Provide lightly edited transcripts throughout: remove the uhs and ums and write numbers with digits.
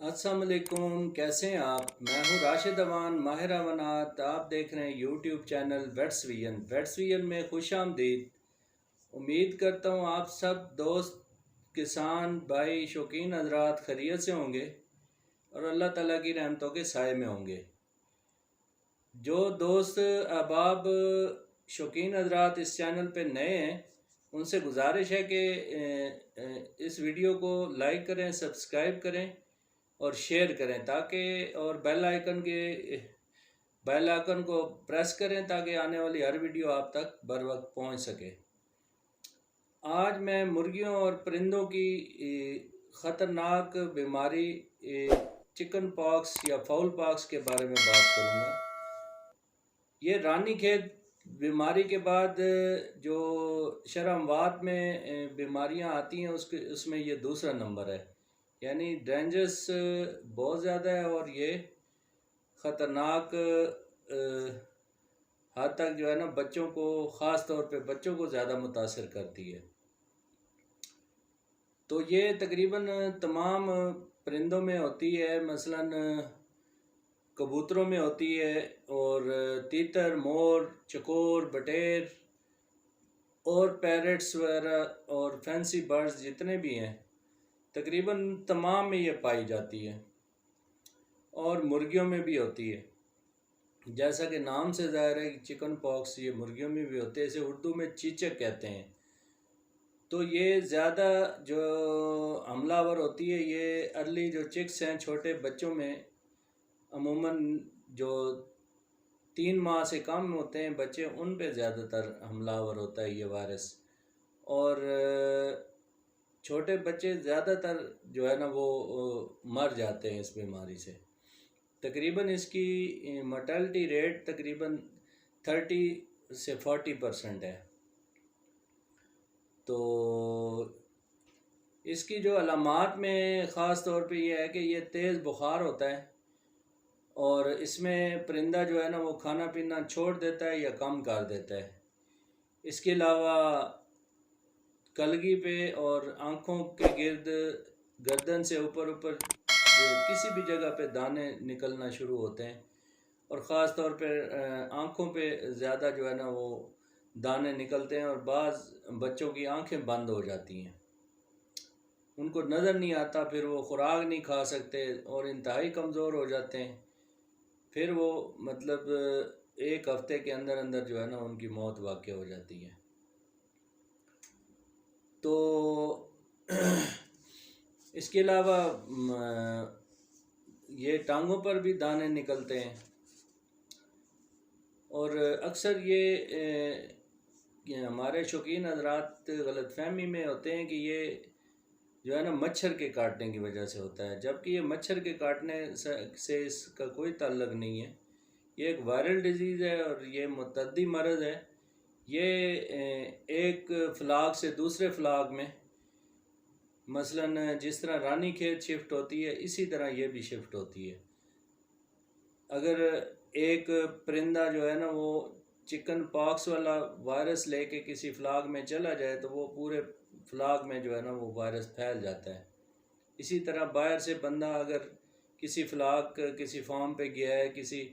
अस्सलाम वालेकुम, कैसे हैं आप। मैं हूं राशिद अवान माहिर अवानात। आप देख रहे हैं यूट्यूब चैनल वेट्स विजन में खुश आमदीद। उम्मीद करता हूं आप सब दोस्त, किसान भाई, शौकीन हजरात खैरियत से होंगे और अल्लाह ताला की रहमतों के साए में होंगे। जो दोस्त अहबाब शौकीन हजरात इस चैनल पे नए हैं, उनसे गुजारिश है कि इस वीडियो को लाइक करें, सब्सक्राइब करें और शेयर करें, ताकि और बेल आइकन को प्रेस करें ताकि आने वाली हर वीडियो आप तक बर वक्त पहुँच सके। आज मैं मुर्गियों और परिंदों की ख़तरनाक बीमारी चिकन पॉक्स या फाउल पॉक्स के बारे में बात करूँगा। ये रानीखेत बीमारी के बाद जो शरमवात में बीमारियां आती हैं उसमें ये दूसरा नंबर है। यानी डेंजरस बहुत ज़्यादा है और ये ख़तरनाक हद तक जो है ना बच्चों को, ख़ास तौर पे बच्चों को ज़्यादा मुतासर करती है। तो ये तकरीबन तमाम परिंदों में होती है, मसलन कबूतरों में होती है और तीतर, मोर, चकोर, बटेर और पैरट्स वगैरह और फैंसी बर्ड्स जितने भी हैं तकरीबन तमाम में ये पाई जाती है। और मुर्गियों में भी होती है, जैसा कि नाम से ज़ाहिर है कि चिकन पॉक्स ये मुर्गियों में भी होते हैं। इसे उर्दू में चीचक कहते हैं। तो ये ज़्यादा जो हमलावर होती है, ये अर्ली जो चिक्स हैं, छोटे बच्चों में अमूमन जो 3 माह से कम होते हैं बच्चे, उन पे ज़्यादातर हमलावर होता है ये वायरस। और छोटे बच्चे ज़्यादातर जो है ना वो मर जाते हैं इस बीमारी से। तकरीबन इसकी मर्टलिटी रेट तकरीबन 30 से 40% है। तो इसकी जो अलामात में ख़ास तौर पे ये है कि ये तेज़ बुखार होता है और इसमें परिंदा जो है ना वो खाना पीना छोड़ देता है या कम कर देता है। इसके अलावा कलगी पे और आँखों के गिर्द, गर्दन से ऊपर ऊपर किसी भी जगह पे दाने निकलना शुरू होते हैं और ख़ास तौर पे आँखों पे ज़्यादा जो है ना वो दाने निकलते हैं और बाज़ बच्चों की आँखें बंद हो जाती हैं, उनको नज़र नहीं आता, फिर वो खुराक नहीं खा सकते और इंतहाई कमज़ोर हो जाते हैं। फिर वो मतलब 1 हफ़्ते के अंदर अंदर जो है ना उनकी मौत वाक़ई हो जाती है। तो इसके अलावा ये टांगों पर भी दाने निकलते हैं और अक्सर ये हमारे शौकीन हजरात गलतफहमी में होते हैं कि ये जो है ना मच्छर के काटने की वजह से होता है, जबकि ये मच्छर के काटने से इसका कोई ताल्लुक नहीं है। ये एक वायरल डिजीज़ है और ये मुतअद्दी मर्ज़ है। ये एक फ्लाग से दूसरे फ्लाग में, मसलन जिस तरह रानीखेत शिफ्ट होती है इसी तरह ये भी शिफ्ट होती है। अगर एक परिंदा जो है ना वो चिकन पॉक्स वाला वायरस लेके किसी फ्लाग में चला जाए तो वो पूरे फ्लाग में जो है ना वो वायरस फैल जाता है। इसी तरह बाहर से बंदा अगर किसी फ्लाग, किसी फार्म पे गया है, किसी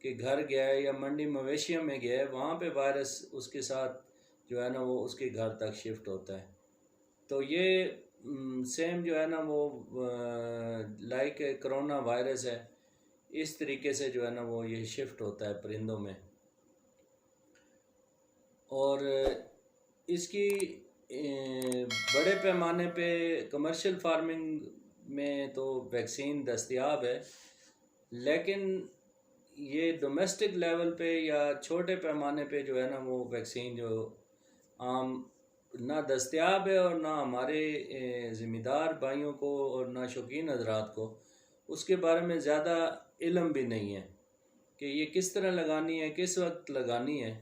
के घर गया है या मंडी मवेशियों में गया है, वहाँ पे वायरस उसके साथ जो है ना वो उसके घर तक शिफ्ट होता है। तो ये सेम जो है ना वो लाइक कोरोना वायरस है, इस तरीके से जो है ना वो ये शिफ्ट होता है परिंदों में। और इसकी बड़े पैमाने पे कमर्शियल फार्मिंग में तो वैक्सीन दस्तयाब है, लेकिन ये डोमेस्टिक लेवल पे या छोटे पैमाने पे जो है ना वो वैक्सीन जो आम ना दस्तयाब है और ना हमारे ज़िम्मेदार भाइयों को और ना शौकीन हजरात को उसके बारे में ज़्यादा इल्म भी नहीं है कि ये किस तरह लगानी है, किस वक्त लगानी है।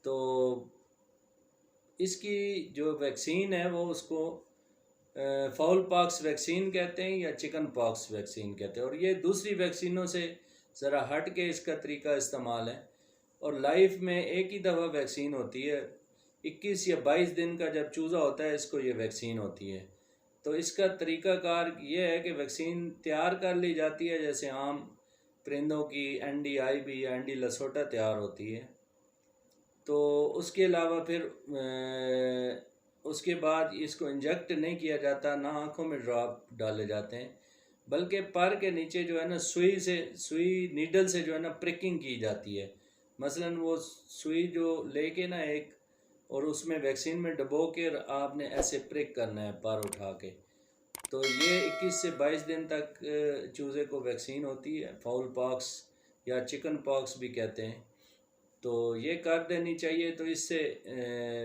तो इसकी जो वैक्सीन है वो उसको फाउल पॉक्स वैक्सीन कहते हैं या चिकन पॉक्स वैक्सीन कहते हैं। और ये दूसरी वैक्सीनों से ज़रा हट के इसका तरीका इस्तेमाल है और लाइफ में एक ही दफ़ा वैक्सीन होती है। 21 या 22 दिन का जब चूज़ा होता है इसको ये वैक्सीन होती है। तो इसका तरीक़ाकार ये है कि वैक्सीन तैयार कर ली जाती है, जैसे आम परिंदों की NDIB या एंडी लसोटा तैयार होती है। तो उसके अलावा फिर उसके बाद इसको इंजेक्ट नहीं किया जाता, ना आँखों में ड्रॉप डाले जाते हैं, बल्कि पर के नीचे जो है ना सुई नीडल से जो है ना प्रिकिंग की जाती है। मसलन वो सुई जो लेके ना एक, और उसमें वैक्सीन में डुबो के आपने ऐसे प्रिक करना है पर उठा के। तो ये 21 से 22 दिन तक चूज़े को वैक्सीन होती है, फाउल पॉक्स या चिकन पॉक्स भी कहते हैं। तो ये कर देनी चाहिए, तो इससे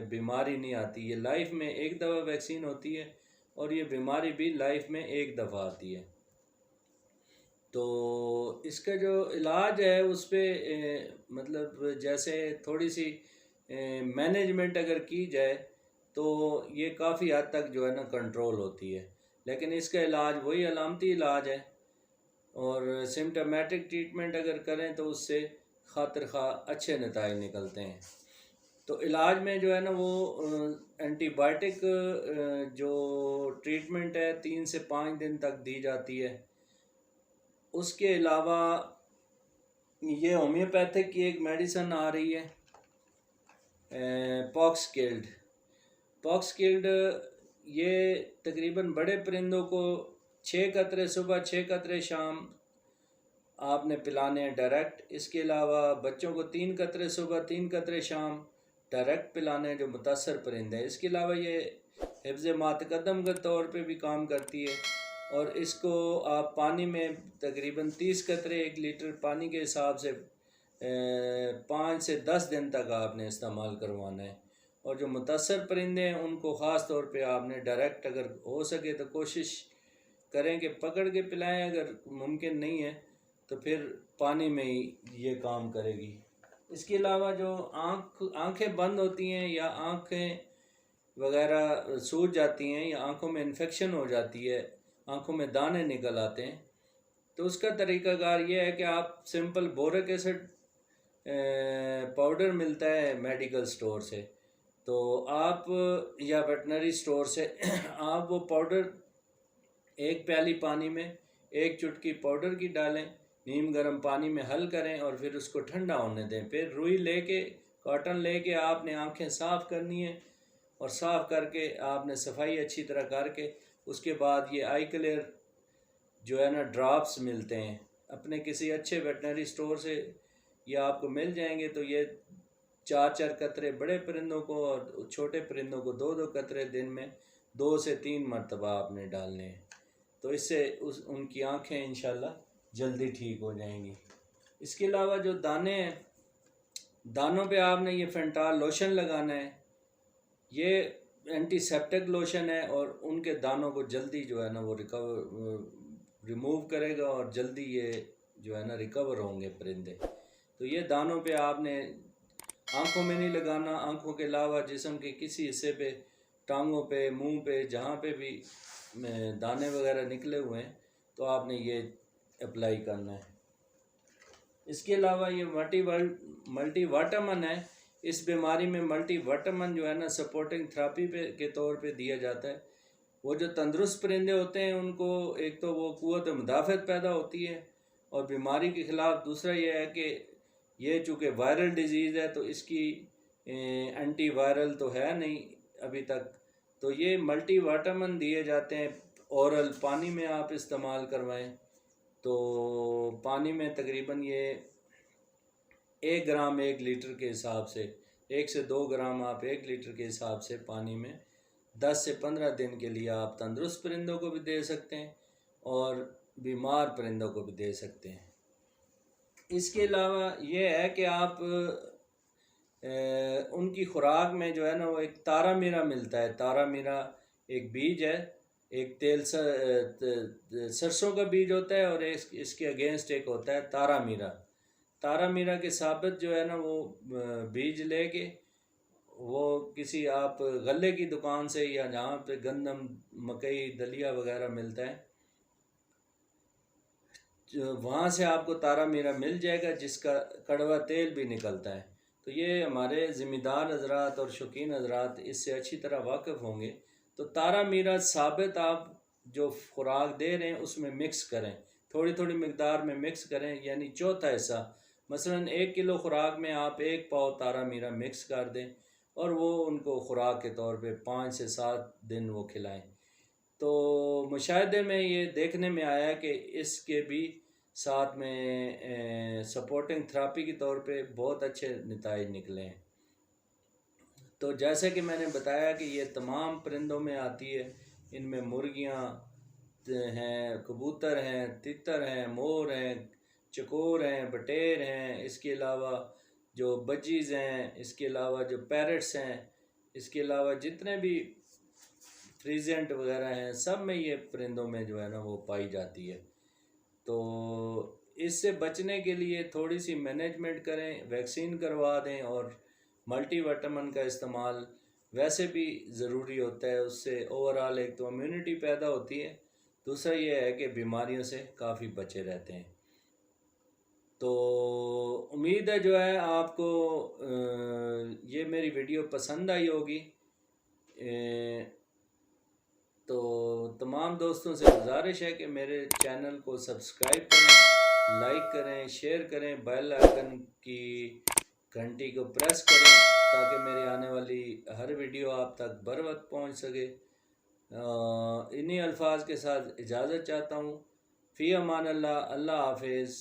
बीमारी नहीं आती। ये लाइफ में एक दफ़ा वैक्सीन होती है और ये बीमारी भी लाइफ में एक दफ़ा आती है। तो इसका जो इलाज है उस पर मतलब जैसे थोड़ी सी मैनेजमेंट अगर की जाए तो ये काफ़ी हद तक जो है ना कंट्रोल होती है। लेकिन इसका इलाज वही अलामती इलाज है, और सिम्टोमेटिक ट्रीटमेंट अगर करें तो उससे खातिर खा अच्छे नताइज निकलते हैं। तो इलाज में जो है ना वो एंटीबायोटिक जो ट्रीटमेंट है 3 से 5 दिन तक दी जाती है। उसके अलावा ये होम्योपैथिक की एक मेडिसिन आ रही है पॉक्सकिल्ड। ये तकरीबन बड़े परिंदों को 6 कतरे सुबह 6 कतरे शाम आपने पिलाने हैं डायरेक्ट। इसके अलावा बच्चों को 3 कतरे सुबह 3 कतरे शाम डायरेक्ट पिलाने हैं जो मुतासर परिंदे हैं। इसके अलावा ये हिफ्ज़ मातकदम के तौर पे भी काम करती है, और इसको आप पानी में तकरीबन 30 कतरे 1 लीटर पानी के हिसाब से 5 से 10 दिन तक आपने इस्तेमाल करवाना है। और जो मुतासर परिंदे हैं उनको ख़ास तौर पे आपने डायरेक्ट अगर हो सके तो कोशिश करें कि पकड़ के पिलाएं, अगर मुमकिन नहीं है तो फिर पानी में ही ये काम करेगी। इसके अलावा जो आँखें बंद होती हैं या आँखें वगैरह सूज जाती हैं या आँखों में इन्फेक्शन हो जाती है, आँखों में दाने निकल आते हैं, तो उसका तरीक़ाकार ये है कि आप सिंपल बोरिक एसिड पाउडर मिलता है मेडिकल स्टोर से, तो आप या वेटनरी स्टोर से आप वो पाउडर 1 प्याली पानी में 1 चुटकी पाउडर की डालें, नीम गर्म पानी में हल करें और फिर उसको ठंडा होने दें। फिर रुई लेके कॉटन लेके आपने आंखें साफ़ करनी है, और साफ़ करके आपने सफाई अच्छी तरह करके उसके बाद ये आई क्लियर जो है ना ड्रॉप्स मिलते हैं अपने किसी अच्छे वेटनरी स्टोर से, या आपको मिल जाएंगे। तो ये 4-4 कतरे बड़े परिंदों को और छोटे परिंदों को 2-2 कतरे दिन में 2 से 3 मरतबा आपने डालने हैं। तो इससे उनकी आँखें इंशाल्लाह जल्दी ठीक हो जाएंगी। इसके अलावा जो दाने हैं, दानों पे आपने ये फेंटाल लोशन लगाना है। ये एंटीसेप्टिक लोशन है और उनके दानों को जल्दी जो है ना वो रिमूव करेगा और जल्दी ये जो है ना रिकवर होंगे परिंदे। तो ये दानों पे आपने आँखों में नहीं लगाना, आँखों के अलावा जिस्म के किसी हिस्से पे, टांगों पे, मुंह पे, जहाँ पे भी दाने वगैरह निकले हुए हैं तो आपने ये अप्लाई करना है। इसके अलावा ये मल्टीवाटामन है। इस बीमारी में मल्टीवाटामन जो है ना सपोर्टिंग थेरेपी के तौर पे दिया जाता है। वो जो तंदुरुस्त परिंदे होते हैं उनको एक तो वो क़ुव्वत मुदाफ़त पैदा होती है, और बीमारी के ख़िलाफ़ दूसरा ये है कि ये चूँकि वायरल डिज़ीज़ है तो इसकी एंटी वायरल तो है नहीं अभी तक। तो ये मल्टीवाटामन दिए जाते हैं औरल, पानी में आप इस्तेमाल करवाएं। तो पानी में तकरीबन ये 1 ग्राम 1 लीटर के हिसाब से, 1 से 2 ग्राम आप 1 लीटर के हिसाब से पानी में 10 से 15 दिन के लिए आप तंदुरुस्त परिंदों को भी दे सकते हैं और बीमार परिंदों को भी दे सकते हैं। इसके अलावा ये है कि आप उनकी खुराक में जो है ना वो एक तारा मीरा मिलता है। तारा मीरा एक बीज है, एक सरसों का बीज होता है, और इसके अगेंस्ट एक होता है तारा मीरा। तारा मीरा के साबित जो है ना वो बीज लेके वो किसी आप गले की दुकान से या जहाँ पे गंदम, मकई, दलिया वगैरह मिलता है वहाँ से आपको तारा मीरा मिल जाएगा, जिसका कड़वा तेल भी निकलता है। तो ये हमारे ज़िम्मेदार हज़रात और शौकीन हज़रात इससे अच्छी तरह वाकिफ़ होंगे। तो तारा मीरा साबित आप जो खुराक दे रहे हैं उसमें मिक्स करें, थोड़ी थोड़ी मकदार में मिक्स करें, यानी चौथा हिस्सा। मसलन 1 किलो खुराक में आप 1 पाव तारा मीरा मिक्स कर दें और वो उनको खुराक के तौर पे 5 से 7 दिन वो खिलाएं। तो मुशाहिदे में ये देखने में आया कि इसके भी साथ में सपोर्टिंग थेरापी के तौर पे बहुत अच्छे नतीजे निकले हैं। तो जैसे कि मैंने बताया कि ये तमाम परिंदों में आती है, इनमें मुर्गियाँ हैं, कबूतर हैं, तितर हैं, मोर हैं, चकोर हैं, बटेर हैं, इसके अलावा जो बजीज़ हैं, इसके अलावा जो पैरट्स हैं, इसके अलावा जितने भी फ्रीजेंट वगैरह हैं, सब में ये परिंदों में जो है ना वो पाई जाती है। तो इससे बचने के लिए थोड़ी सी मैनेजमेंट करें, वैक्सीन करवा दें और मल्टीविटामिन का इस्तेमाल वैसे भी ज़रूरी होता है। उससे ओवरऑल एक तो इम्यूनिटी पैदा होती है, दूसरा ये है कि बीमारियों से काफ़ी बचे रहते हैं। तो उम्मीद है जो है आपको ये मेरी वीडियो पसंद आई होगी। तो तमाम दोस्तों से गुजारिश है कि मेरे चैनल को सब्सक्राइब करें, लाइक करें, शेयर करें, बेल आइकन की घंटी को प्रेस करें ताकि मेरे आने वाली हर वीडियो आप तक बर वक्त पहुँच सके। इन्हीं अल्फाज के साथ इजाज़त चाहता हूँ। फ़ी अमान अल्लाह, अल्लाह हाफिज़।